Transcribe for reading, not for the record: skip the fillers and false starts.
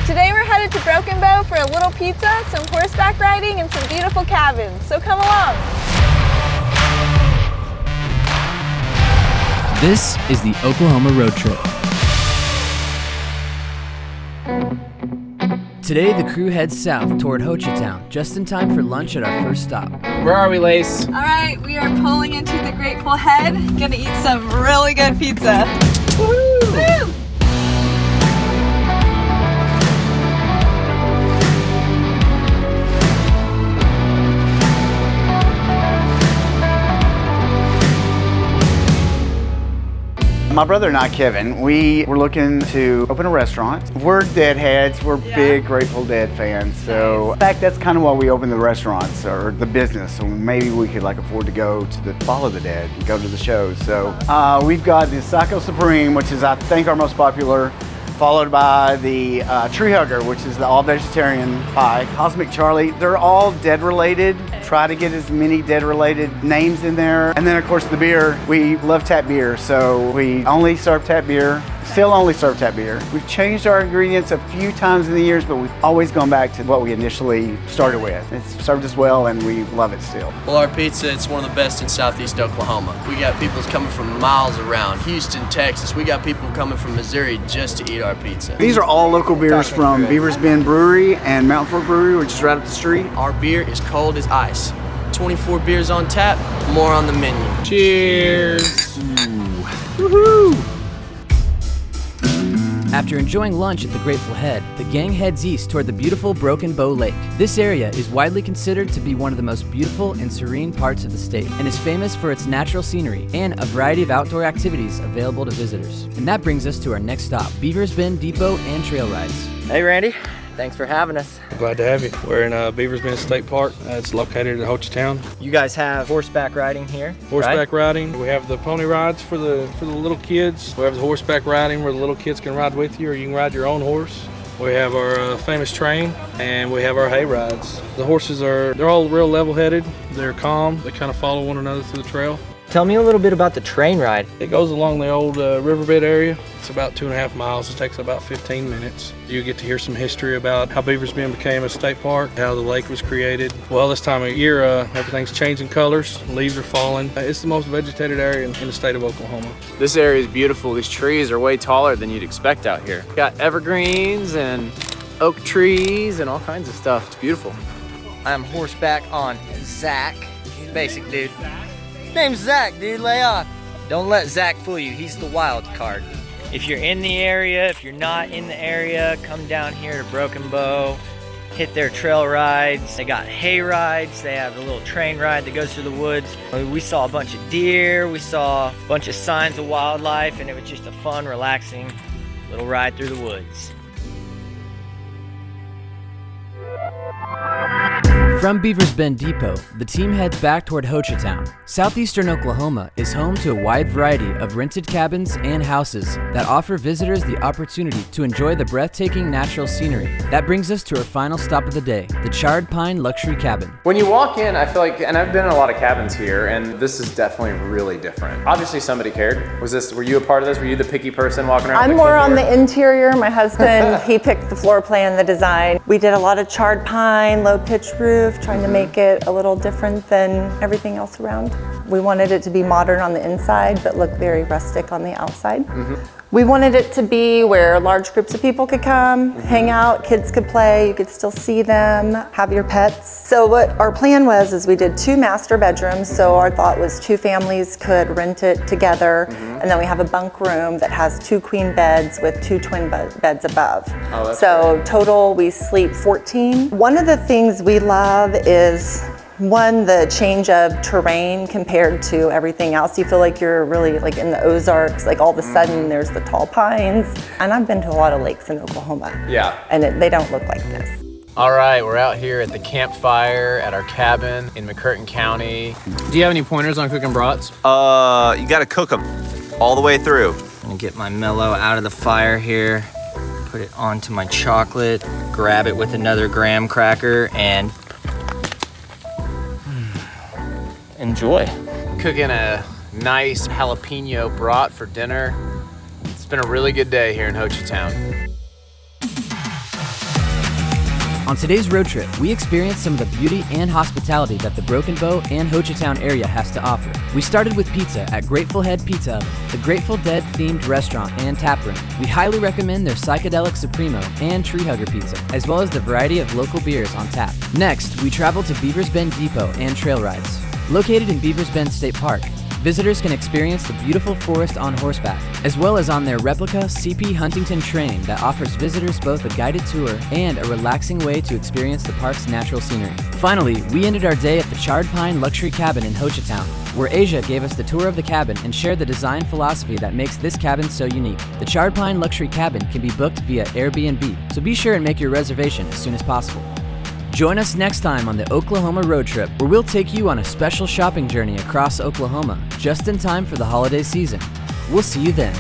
Today we're headed to Broken Bow for a little pizza, some horseback riding, and some beautiful cabins, so come along. This is the Oklahoma Road Trip. Today the crew heads south toward Hochatown, just in time for lunch at our first stop. Where are we, Lace? All right, we are pulling into the Grateful Head. Gonna eat some really good pizza. Woo! Woo! My brother and I, Kevin, we were looking to open a restaurant. We're Deadheads, we're big Grateful Dead fans. So in fact, that's kind of why we opened the restaurants or the business. So maybe we could afford to go to Follow the Dead and go to the shows. So we've got the Psycho Supreme, which is I think our most popular, followed by the Tree Hugger, which is the all-vegetarian pie. Cosmic Charlie, they're all dead-related. Try to get as many dead-related names in there. And then, of course, the beer. We love tap beer, so we only serve tap beer. Still only serve tap beer. We've changed our ingredients a few times in the years, but we've always gone back to what we initially started with. It's served us well, and we love it still. Well, our pizza, it's one of the best in southeast Oklahoma. We got people coming from miles around. Houston, Texas. We got people coming from Missouri just to eat our pizza. These are all local beers from Beavers Bend Brewery and Mountain Fork Brewery, which is right up the street. Our beer is cold as ice. 24 beers on tap, more on the menu. Cheers! Woohoo! After enjoying lunch at the Grateful Head, the gang heads east toward the beautiful Broken Bow Lake. This area is widely considered to be one of the most beautiful and serene parts of the state, and is famous for its natural scenery and a variety of outdoor activities available to visitors. And that brings us to our next stop, Beavers Bend Depot and Trail Rides. Hey Randy, thanks for having us. Glad to have you. We're in Beavers Bend State Park. It's located at Hochatown. You guys have horseback riding here, Horseback right? riding. We have the pony rides for the little kids. We have the horseback riding where the little kids can ride with you, or you can ride your own horse. We have our famous train, and we have our hay rides. The horses they're all real level-headed. They're calm. They kind of follow one another through the trail. Tell me a little bit about the train ride. It goes along the old riverbed area. It's about 2.5 miles. It takes about 15 minutes. You get to hear some history about how Beavers Bend became a state park, how the lake was created. Well, this time of year, everything's changing colors. Leaves are falling. It's the most vegetated area in the state of Oklahoma. This area is beautiful. These trees are way taller than you'd expect out here. Got evergreens and oak trees and all kinds of stuff. It's beautiful. I'm horseback on Zach. Basic dude. Name's Zach, dude, lay off. Don't let Zach fool you, he's the wild card. If you're in the area, if you're not in the area, come down here to Broken Bow, hit their trail rides. They got hay rides, they have a little train ride that goes through the woods. We saw a bunch of deer, we saw a bunch of signs of wildlife, and it was just a fun, relaxing little ride through the woods. From Beavers Bend Depot, the team heads back toward Hochatown. Southeastern Oklahoma is home to a wide variety of rented cabins and houses that offer visitors the opportunity to enjoy the breathtaking natural scenery. That brings us to our final stop of the day, the Charred Pine Luxury Cabin. When you walk in, I feel like, and I've been in a lot of cabins here, and this is definitely really different. Obviously somebody cared. Were you a part of this? Were you the picky person walking around? I'm more on the interior. My husband, he picked the floor plan, the design. We did a lot of charred pine, low pitch roof, trying to make it a little different than everything else around. We wanted it to be modern on the inside, but look very rustic on the outside. We wanted it to be where large groups of people could come, hang out, kids could play, you could still see them, have your pets. So what our plan was is we did 2 master bedrooms, so our thought was 2 families could rent it together, and then we have a bunk room that has 2 queen beds with 2 twin beds above. Oh, so great. Total we sleep 14. One of the things we love is the change of terrain compared to everything else. You feel like you're really in the Ozarks, all of a sudden there's the tall pines. And I've been to a lot of lakes in Oklahoma. Yeah. And they don't look like this. All right, we're out here at the campfire at our cabin in McCurtain County. Do you have any pointers on cooking brats? You gotta cook them all the way through. I'm gonna get my mellow out of the fire here, put it onto my chocolate, grab it with another graham cracker, and enjoy. Cooking a nice jalapeno brat for dinner. It's been a really good day here in Hochatown. On today's road trip, we experienced some of the beauty and hospitality that the Broken Bow and Hochatown area has to offer. We started with pizza at Grateful Head Pizza Oven, the Grateful Dead themed restaurant and tap room. We highly recommend their Psychedelic Supremo and Tree Hugger Pizza, as well as the variety of local beers on tap. Next, we traveled to Beavers Bend Depot and Trail Rides. Located in Beavers Bend State Park, visitors can experience the beautiful forest on horseback, as well as on their replica CP Huntington train that offers visitors both a guided tour and a relaxing way to experience the park's natural scenery. Finally, we ended our day at the Charred Pine Luxury Cabin in Hochatown, where Asia gave us the tour of the cabin and shared the design philosophy that makes this cabin so unique. The Charred Pine Luxury Cabin can be booked via Airbnb, so be sure and make your reservation as soon as possible. Join us next time on the Oklahoma Road Trip, where we'll take you on a special shopping journey across Oklahoma, just in time for the holiday season. We'll see you then.